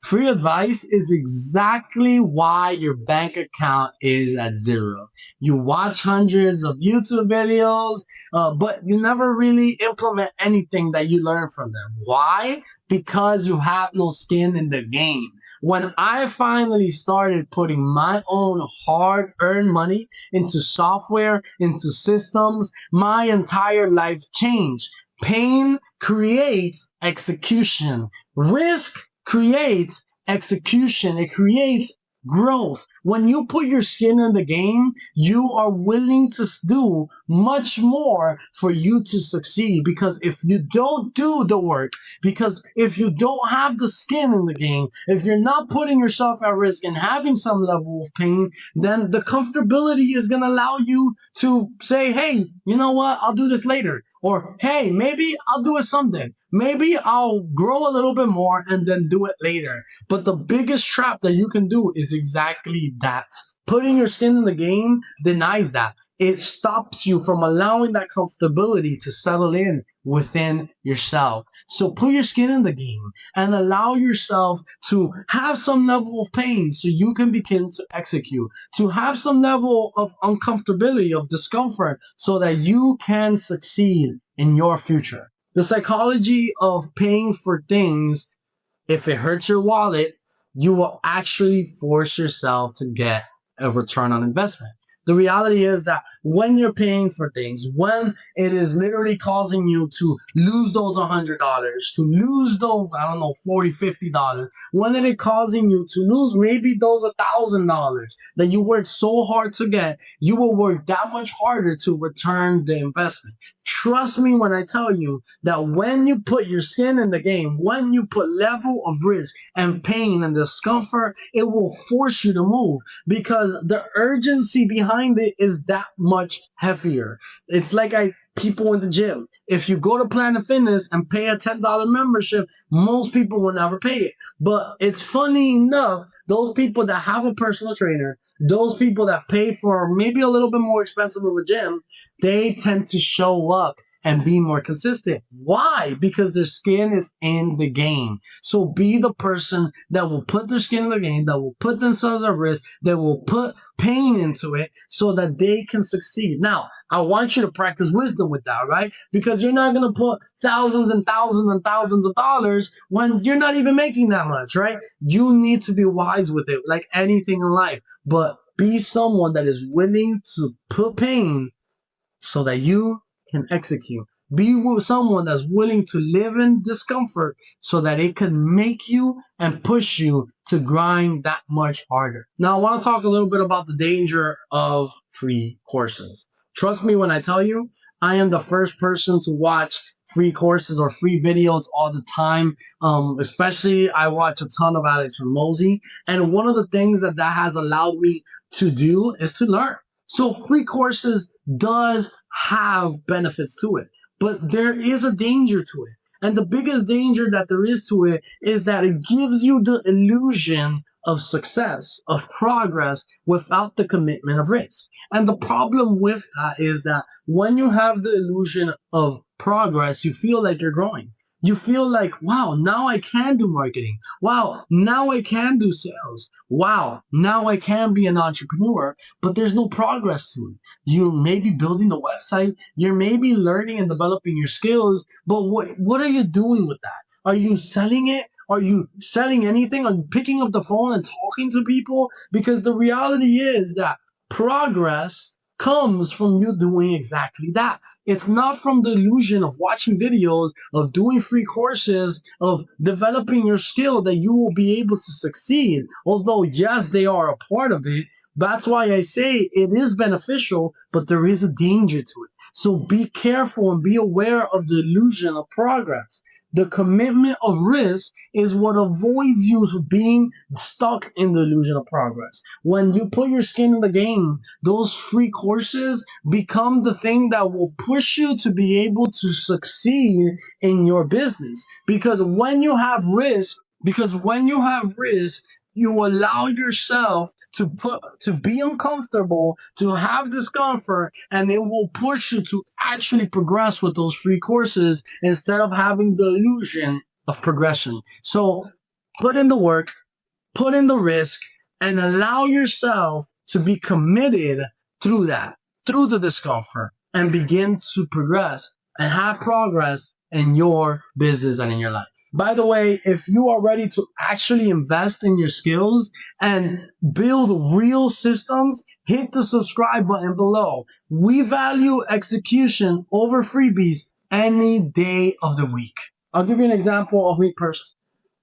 Free advice is exactly why your bank account is at zero. You watch hundreds of YouTube videos, but you never really implement anything that you learn from them. Why? Because you have no skin in the game. When I finally started putting my own hard earned money into software, into systems, my entire life changed. Pain creates execution. Risk creates execution. It creates growth. When you put your skin in the game, you are willing to do much more for you to succeed. Because if you don't do the work, because if you don't have the skin in the game, if you're not putting yourself at risk and having some level of pain, then the comfortability is going to allow you to say, hey, you know what? I'll do this later. Or, hey, maybe I'll do it someday. Maybe I'll grow a little bit more and then do it later. But the biggest trap that you can do is exactly that. Putting your skin in the game denies that. It stops you from allowing that comfortability to settle in within yourself. So put your skin in the game and allow yourself to have some level of pain so you can begin to execute, to have some level of uncomfortability, of discomfort, so that you can succeed in your future. The psychology of paying for things, if it hurts your wallet, you will actually force yourself to get a return on investment. The reality is that when you're paying for things, when it is literally causing you to lose those $100, to lose those, I don't know, $40, $50, when it is causing you to lose maybe those $1,000 that you worked so hard to get, you will work that much harder to return the investment. Trust me when I tell you that when you put your skin in the game, when you put level of risk and pain and discomfort, it will force you to move because the urgency behind it is that much heavier. It's like people in the gym. If you go to Planet Fitness and pay a $10 membership, most people will never pay it. But it's funny enough, those people that have a personal trainer, those people that pay for maybe a little bit more expensive of a gym, they tend to show up and be more consistent. Why? Because their skin is in the game. So be the person that will put their skin in the game, that will put themselves at risk, that will put pain into it so that they can succeed. Now, I want you to practice wisdom with that, right? Because you're not going to put thousands and thousands and thousands of dollars when you're not even making that much, right? You need to be wise with it, like anything in life. But be someone that is willing to put pain so that you can execute. Be with someone that's willing to live in discomfort so that it can make you and push you to grind that much harder. Now, I want to talk a little bit about the danger of free courses. Trust me when I tell you, I am the first person to watch free courses or free videos all the time. Especially I watch a ton of Alex Hormozi. And one of the things that has allowed me to do is to learn. So free courses does have benefits to it, but there is a danger to it. And the biggest danger that there is to it is that it gives you the illusion of success, of progress, without the commitment of risk. And the problem with that is that when you have the illusion of progress, you feel like you're growing. You feel like, wow, now I can do marketing. Wow, now I can do sales. Wow, now I can be an entrepreneur, but there's no progress to it. You may be building the website, you're maybe learning and developing your skills, but what are you doing with that? Are you selling it? Are you selling anything? Are you picking up the phone and talking to people? Because the reality is that progress comes from you doing exactly that. It's not from the illusion of watching videos, of doing free courses, of developing your skill that you will be able to succeed. Although, yes, they are a part of it. That's why I say it is beneficial, but there is a danger to it. So be careful and be aware of the illusion of progress. The commitment of risk is what avoids you from being stuck in the illusion of progress. When you put your skin in the game, those free courses become the thing that will push you to be able to succeed in your business. Because when you have risk, you allow yourself to be uncomfortable, to have discomfort, and it will push you to actually progress with those free courses instead of having the illusion of progression. So Put in the work, put in the risk, and allow yourself to be committed through that, through the discomfort, and begin to progress and have progress in your business and in your life. By the way, if you are ready to actually invest in your skills and build real systems, hit the subscribe button below. We value execution over freebies any day of the week. I'll give you an example of me personally.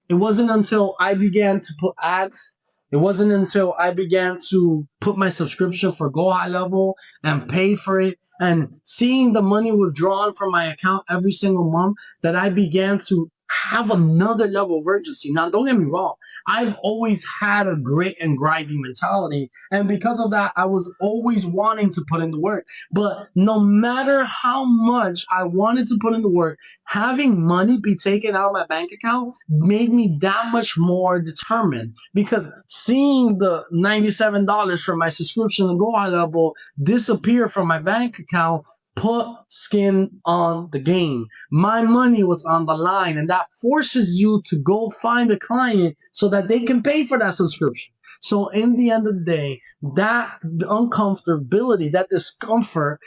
It wasn't until I began to put ads, it wasn't until I began to put my subscription for Go High Level and pay for it and seeing the money withdrawn from my account every single month that I began to have another level of urgency. Now, don't get me wrong. I've always had a grit and grinding mentality. And because of that, I was always wanting to put in the work. But no matter how much I wanted to put in the work, having money be taken out of my bank account made me that much more determined, because seeing the $97 for my subscription to Go High Level disappear from my bank account put skin on the game. My money was on the line, and that forces you to go find a client so that they can pay for that subscription. So in the end of the day, that uncomfortability, that discomfort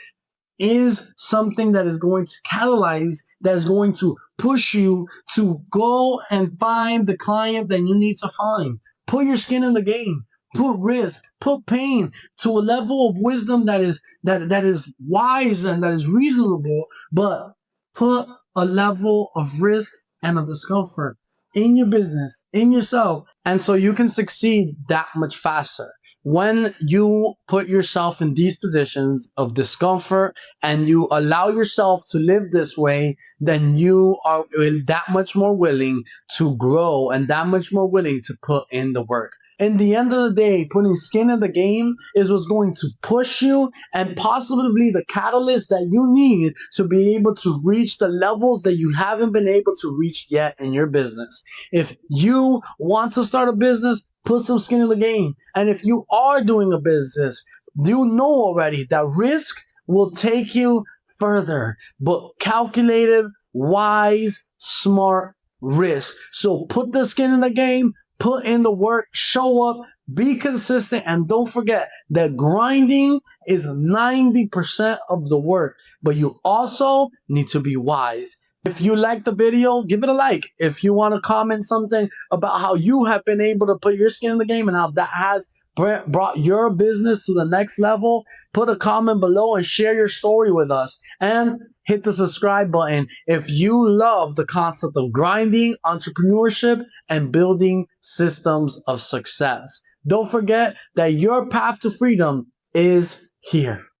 is something that is going to catalyze, that is going to push you to go and find the client that you need to find. Put your skin in the game. Put risk, put pain to a level of wisdom that is wise and that is reasonable, but put a level of risk and of discomfort in your business, in yourself, and so you can succeed that much faster. When you put yourself in these positions of discomfort and you allow yourself to live this way, then you are that much more willing to grow and that much more willing to put in the work. In the end of the day, putting skin in the game is what's going to push you and possibly the catalyst that you need to be able to reach the levels that you haven't been able to reach yet in your business. If you want to start a business, put some skin in the game. And if you are doing a business, you know already that risk will take you further, but calculated, wise, smart risk. So put the skin in the game, put in the work, show up, be consistent, and don't forget that grinding is 90% of the work, but you also need to be wise. If you like the video, give it a like. If you want to comment something about how you have been able to put your skin in the game and how that has brought your business to the next level, put a comment below and share your story with us. And hit the subscribe button if you love the concept of grinding, entrepreneurship, and building systems of success. Don't forget that your path to freedom is here.